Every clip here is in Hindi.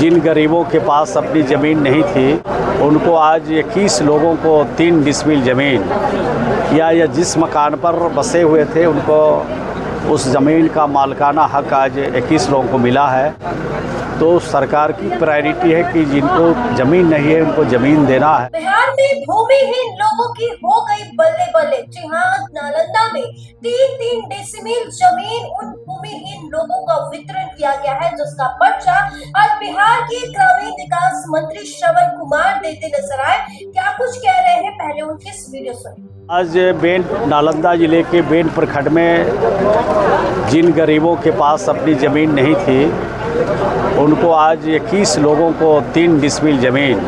जिन गरीबों के पास अपनी ज़मीन नहीं थी उनको आज 21 लोगों को 3 डिसमिल ज़मीन या जिस मकान पर बसे हुए थे उनको उस ज़मीन का मालिकाना हक़ आज 21 लोगों को मिला है। तो सरकार की प्रायोरिटी है कि जिनको ज़मीन नहीं है उनको ज़मीन देना है। बिहार में भूमिहीन लोगों की हो गई बल्ले बल्ले। जी हाँ, नालंदा में 3-3 डेसिमिल जमीन उन भूमिहीन लोगों का वितरण किया गया है, जिसका पर्चा आज बिहार के ग्रामीण विकास मंत्री श्रवण कुमार देते नजर आए। क्या कुछ कह रहे हैं, पहले उनकी इस वीडियो सुनिए। आज नालंदा जिले के बेन प्रखंड में जिन गरीबों के पास अपनी ज़मीन नहीं थी उनको आज 21 लोगों को 3 डिसमिल ज़मीन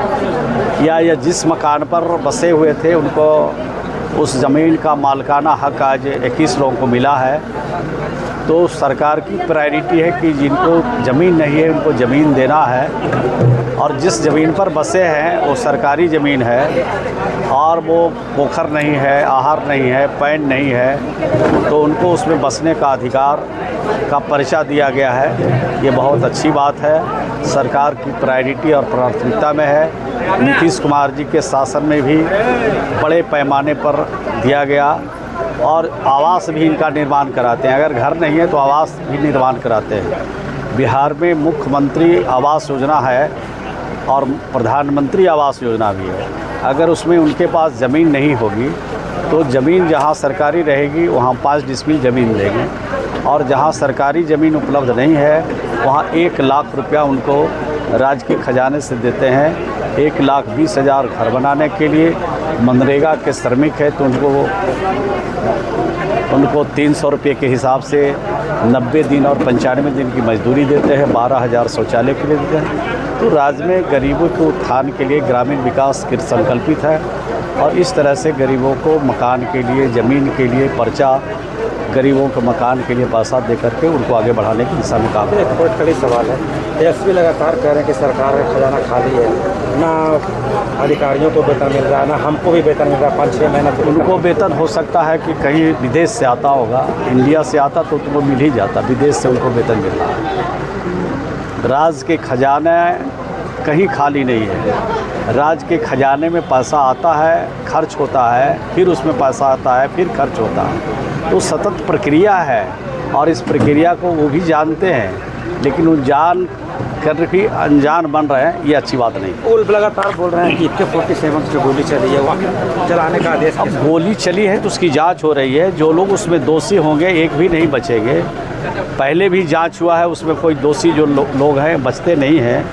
या जिस मकान पर बसे हुए थे उनको उस ज़मीन का मालिकाना हक़ आज 21 लोगों को मिला है। तो सरकार की प्रायोरिटी है कि जिनको ज़मीन नहीं है उनको ज़मीन देना है, और जिस ज़मीन पर बसे हैं वो सरकारी ज़मीन है और वो पोखर नहीं है, आहार नहीं है, पैन नहीं है, तो उनको उसमें बसने का अधिकार का पर्चा दिया गया है। ये बहुत अच्छी बात है, सरकार की प्रायोरिटी और प्राथमिकता में है। नीतीश कुमार जी के शासन में भी बड़े पैमाने पर दिया गया और आवास भी इनका निर्माण कराते हैं। अगर घर नहीं है तो आवास भी निर्माण कराते हैं। बिहार में मुख्यमंत्री आवास योजना है और प्रधानमंत्री आवास योजना भी है। अगर उसमें उनके पास ज़मीन नहीं होगी तो ज़मीन जहां सरकारी रहेगी वहां 5 डिसमिल ज़मीन देंगे, और जहां सरकारी ज़मीन उपलब्ध नहीं है वहां 1 लाख रुपया उनको राज्य के खजाने से देते हैं। 1,20,000 घर बनाने के लिए मनरेगा के श्रमिक है तो उनको 300 रुपये के हिसाब से 90 दिन और 95 दिन की मजदूरी देते हैं। 12,000 शौचालय के लिए देते हैं। तो राज्य में गरीबों के उत्थान के लिए ग्रामीण विकास कृत संकल्पित है, और इस तरह से गरीबों को मकान के लिए, ज़मीन के लिए पर्चा, गरीबों को मकान के लिए पैसा दे करके उनको आगे बढ़ाने की दिशा में काम है। एक बहुत कड़ी सवाल है, एसपी लगातार कह रहे हैं कि सरकार का खजाना खाली है, ना अधिकारियों को वेतन मिल रहा है, ना हमको भी वेतन मिल रहा है। 5-6 महीना तो उनको वेतन हो सकता है कि कहीं विदेश से आता होगा, इंडिया से आता तो वो मिल ही जाता, विदेश से उनको वेतन मिल रहा है। राज्य के खजाने कहीं खाली नहीं है। राज्य के खजाने में पैसा आता है, खर्च होता है, फिर उसमें पैसा आता है, फिर खर्च होता है। तो सतत प्रक्रिया है और इस प्रक्रिया को वो भी जानते हैं, लेकिन वो जान कर भी अनजान बन रहे हैं, ये अच्छी बात नहीं। वो लगातार बोल रहे हैं कि AK-47 से गोली चली है, वहाँ चलाने का आदेश। अब गोली चली है तो उसकी जांच हो रही है। जो लोग उसमें दोषी होंगे एक भी नहीं बचेंगे। पहले भी जांच हुआ है, उसमें कोई दोषी जो लोग हैं बचते नहीं हैं।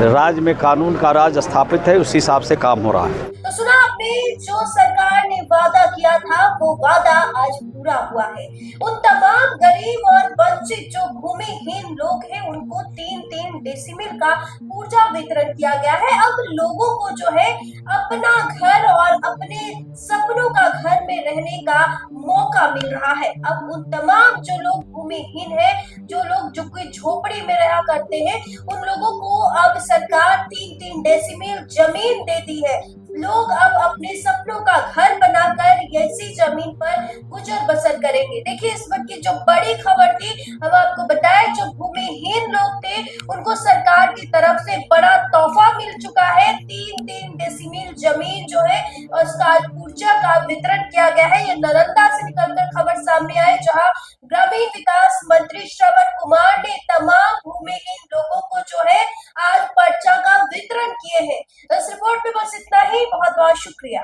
राज्य में कानून का राज स्थापित है, उस हिसाब से काम हो रहा है। तो सुना आपने, जो सरकार ने वादा किया था वो वादा आज पूरा हुआ है। उन तमाम गरीब और वंचित जो भूमिहीन लोग हैं उनको 3-3 डेसिमिल का ऊर्जा वितरण किया गया है। अब लोगों को जो है अपना घर और अपने सपनों का घर में रहने का मौका मिल रहा है। अब उन तमाम जो लोग भूमिहीन है, जो लोग जो कोई झोपड़ी में रहा करते हैं, उन लोगों को अब सरकार 3-3 डेसिमिल जमीन देती है। लोग अब अपने सपनों का घर बनाकर ऐसी जमीन पर गुजर बसर करेंगे। देखिए, इस वक्त की जो बड़ी खबर थी, हम आपको बताएं, जो भूमिहीन लोग थे उनको सरकार की तरफ से बड़ा तोहफा मिल चुका है। 3-3 डेसिमिल जमीन जो है उसका ऊर्जा का वितरण किया गया है। ये नालंदा से निकलकर खबर सामने आई, जहां ग्रामीण विकास मंत्री श्रवण कुमार ने तमाम भूमिहीन लोगों को जो है आज पर्चा का वितरण किए हैं। इस रिपोर्ट में बस इतना ही। बहुत बहुत शुक्रिया।